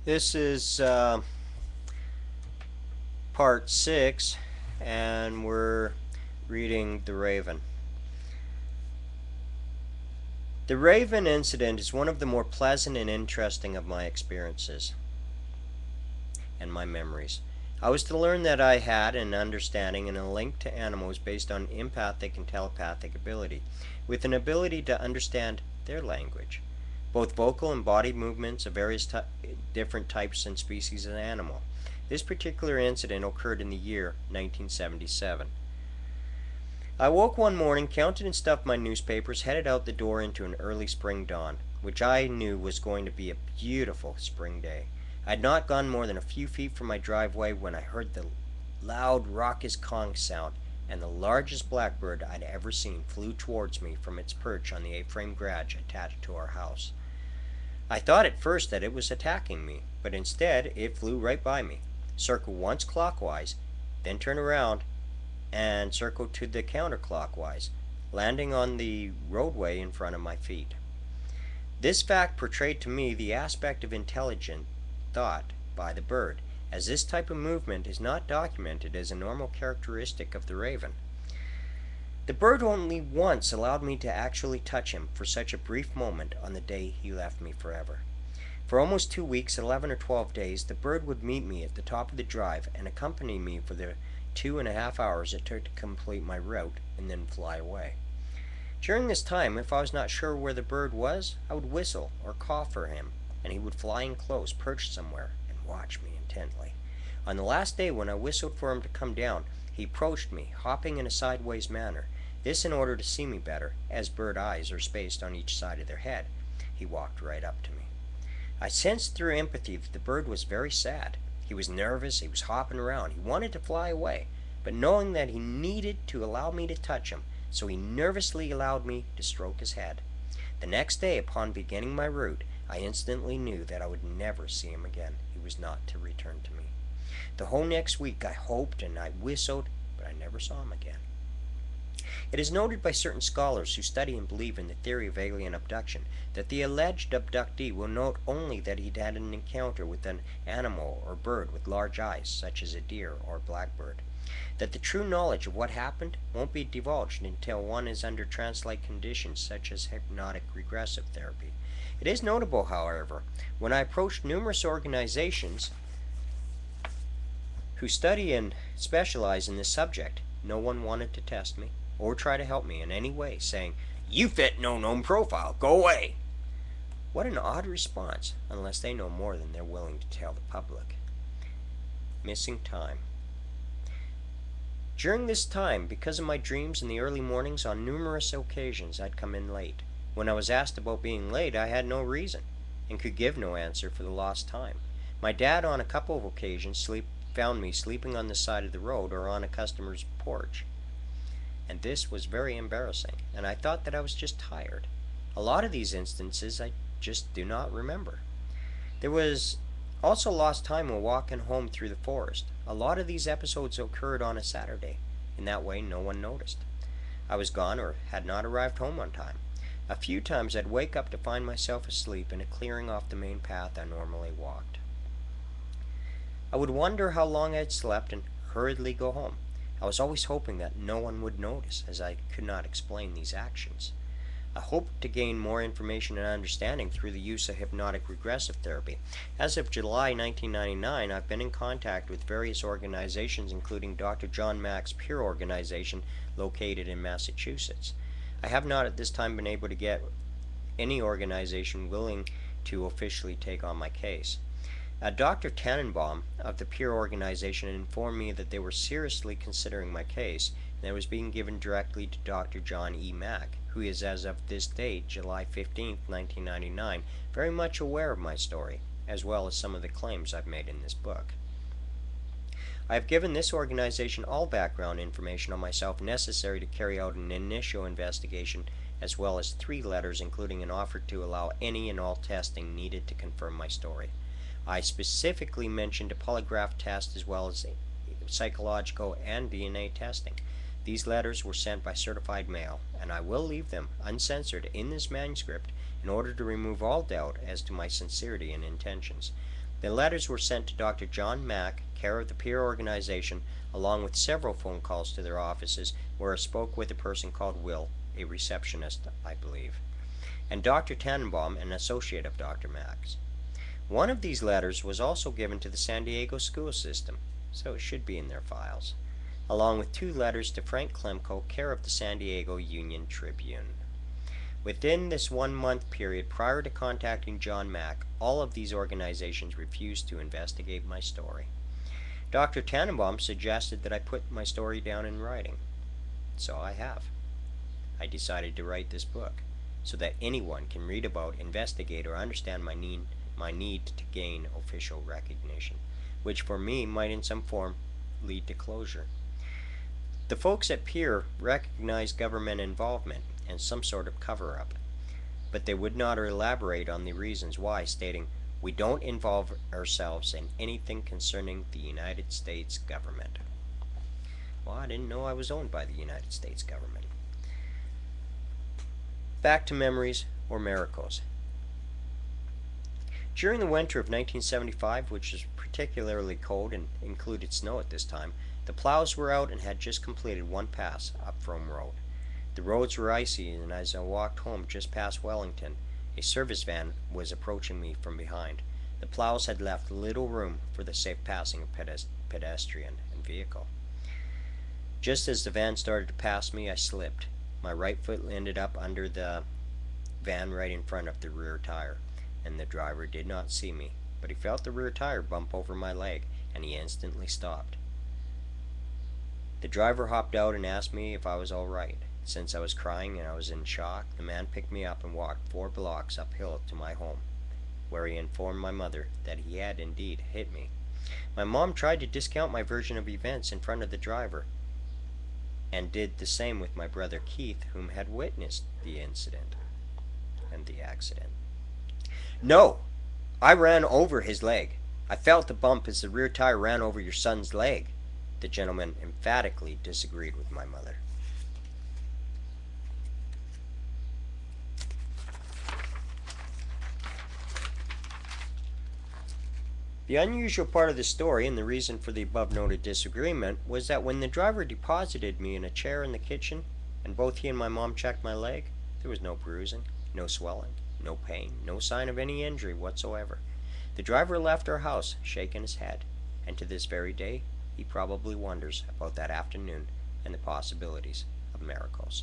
This is part 6, and we're reading The Raven. The Raven incident is one of the more pleasant and interesting of my experiences and my memories. I was to learn that I had an understanding and a link to animals based on empathic and telepathic ability, with an ability to understand their language, both vocal and body movements of various different types and species of animal. This particular incident occurred in the year 1977. I woke one morning, counted and stuffed my newspapers, headed out the door into an early spring dawn, which I knew was going to be a beautiful spring day. I had not gone more than a few feet from my driveway when I heard the loud, raucous conch sound, and the largest blackbird I'd ever seen flew towards me from its perch on the A-frame garage attached to our house. I thought at first that it was attacking me, but instead it flew right by me, circled once clockwise, then turned around and circled to the counterclockwise, landing on the roadway in front of my feet. This fact portrayed to me the aspect of intelligent thought by the bird, as this type of movement is not documented as a normal characteristic of the raven. The bird only once allowed me to actually touch him for such a brief moment on the day he left me forever. For almost 2 weeks, 11 or 12 days, the bird would meet me at the top of the drive and accompany me for the 2.5 hours it took to complete my route and then fly away. During this time, if I was not sure where the bird was, I would whistle or call for him, and he would fly in close, perched somewhere, and watch me intently. On the last day when I whistled for him to come down, he approached me, hopping in a sideways manner, this in order to see me better, as bird eyes are spaced on each side of their head. He walked right up to me. I sensed through empathy that the bird was very sad. He was nervous, he was hopping around, he wanted to fly away, but knowing that he needed to allow me to touch him, so he nervously allowed me to stroke his head. The next day, upon beginning my route, I instantly knew that I would never see him again. He was not to return to me. The whole next week I hoped and I whistled, but I never saw him again. It is noted by certain scholars who study and believe in the theory of alien abduction that the alleged abductee will note only that he'd had an encounter with an animal or bird with large eyes, such as a deer or blackbird. That the true knowledge of what happened won't be divulged until one is under trance-like conditions such as hypnotic regressive therapy. It is notable, however, when I approached numerous organizations who study and specialize in this subject, no one wanted to test me or try to help me in any way, saying, "You fit no known profile, go away." What an odd response, unless they know more than they're willing to tell the public. Missing time. During this time, because of my dreams in the early mornings, on numerous occasions I'd come in late. When I was asked about being late, I had no reason, and could give no answer for the lost time. My dad, on a couple of occasions, found me sleeping on the side of the road or on a customer's porch, and this was very embarrassing, and I thought that I was just tired. A lot of these instances I just do not remember. There was also lost time while walking home through the forest. A lot of these episodes occurred on a Saturday. In that way, no one noticed. I was gone or had not arrived home on time. A few times I'd wake up to find myself asleep in a clearing off the main path I normally walked. I would wonder how long I'd slept and hurriedly go home. I was always hoping that no one would notice, as I could not explain these actions. I hoped to gain more information and understanding through the use of hypnotic regressive therapy. As of July 1999, I've been in contact with various organizations, including Dr. John Mack's Peer Organization, located in Massachusetts. I have not at this time been able to get any organization willing to officially take on my case. Dr. Tannenbaum of the Peer Organization informed me that they were seriously considering my case, and it was being given directly to Dr. John E. Mack, who is, as of this date, July 15, 1999, very much aware of my story, as well as some of the claims I've made in this book. I have given this organization all background information on myself necessary to carry out an initial investigation, as well as 3 letters including an offer to allow any and all testing needed to confirm my story. I specifically mentioned a polygraph test as well as psychological and DNA testing. These letters were sent by certified mail, and I will leave them uncensored in this manuscript in order to remove all doubt as to my sincerity and intentions. The letters were sent to Dr. John Mack, care of the peer organization, along with several phone calls to their offices where I spoke with a person called Will, a receptionist, I believe, and Dr. Tannenbaum, an associate of Dr. Mack's. One of these letters was also given to the San Diego school system, so it should be in their files, along with 2 letters to Frank Klemko, care of the San Diego Union Tribune. Within this 1-month period prior to contacting John Mack, all of these organizations refused to investigate my story. Dr. Tannenbaum suggested that I put my story down in writing. So I have. I decided to write this book so that anyone can read about, investigate, or understand my need to gain official recognition, which for me might in some form lead to closure. The folks at Peer recognized government involvement and some sort of cover-up, but they would not elaborate on the reasons why, stating, "We don't involve ourselves in anything concerning the United States government." Well, I didn't know I was owned by the United States government. Back to memories or miracles. During the winter of 1975, which was particularly cold and included snow at this time, the plows were out and had just completed one pass up Frome Road. The roads were icy, and as I walked home just past Wellington, a service van was approaching me from behind. The plows had left little room for the safe passing of pedestrian and vehicle. Just as the van started to pass me, I slipped. My right foot ended up under the van right in front of the rear tire, and the driver did not see me, but he felt the rear tire bump over my leg, and he instantly stopped. The driver hopped out and asked me if I was all right. Since I was crying and I was in shock, the man picked me up and walked 4 blocks uphill to my home, where he informed my mother that he had indeed hit me. My mom tried to discount my version of events in front of the driver, and did the same with my brother Keith, whom had witnessed the incident and the accident. "No, I ran over his leg. I felt the bump as the rear tire ran over your son's leg." The gentleman emphatically disagreed with my mother. The unusual part of the story, and the reason for the above-noted disagreement, was that when the driver deposited me in a chair in the kitchen, and both he and my mom checked my leg, there was no bruising, no swelling, no pain, no sign of any injury whatsoever. The driver left our house shaking his head, and to this very day, he probably wonders about that afternoon and the possibilities of miracles.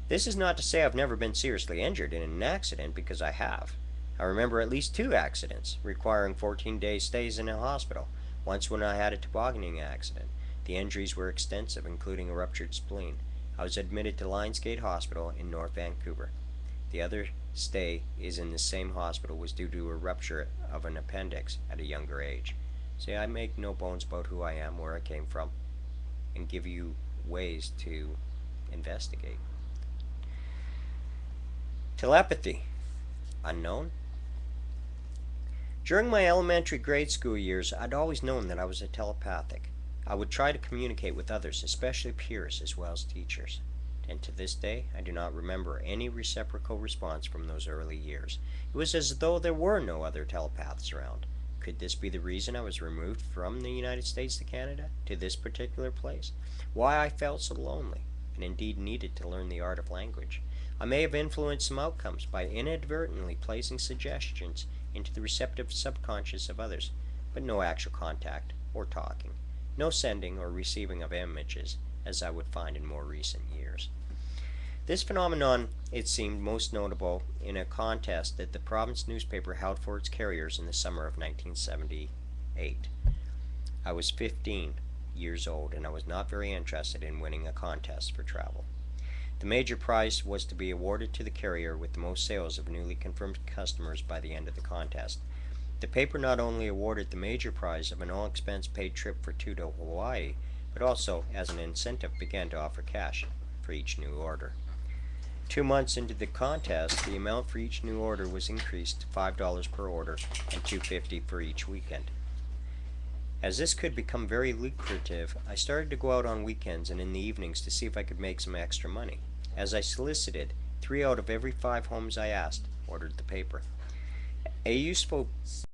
This is not to say I've never been seriously injured in an accident, because I have. I remember at least 2 accidents requiring 14-day stays in a hospital. Once when I had a tobogganing accident. The injuries were extensive, including a ruptured spleen. I was admitted to Lionsgate Hospital in North Vancouver. The other stay is in the same hospital was due to a rupture of an appendix at a younger age. See, I make no bones about who I am, where I came from, and give you ways to investigate. Telepathy. Unknown? During my elementary grade school years, I'd always known that I was telepathic. I would try to communicate with others, especially peers as well as teachers. And to this day, I do not remember any reciprocal response from those early years. It was as though there were no other telepaths around. Could this be the reason I was removed from the United States to Canada, to this particular place? Why I felt so lonely, and indeed needed to learn the art of language? I may have influenced some outcomes by inadvertently placing suggestions into the receptive subconscious of others, but no actual contact or talking, no sending or receiving of images, as I would find in more recent years. This phenomenon, it seemed, most notable in a contest that the province newspaper held for its carriers in the summer of 1978. I was 15 years old, and I was not very interested in winning a contest for travel. The major prize was to be awarded to the carrier with the most sales of newly confirmed customers by the end of the contest. The paper not only awarded the major prize of an all-expense-paid trip for 2 to Hawaii, but also, as an incentive, began to offer cash for each new order. 2 months into the contest, the amount for each new order was increased to $5 per order and $2.50 for each weekend. As this could become very lucrative, I started to go out on weekends and in the evenings to see if I could make some extra money. As I solicited, 3 out of every 5 homes I asked ordered the paper. A useful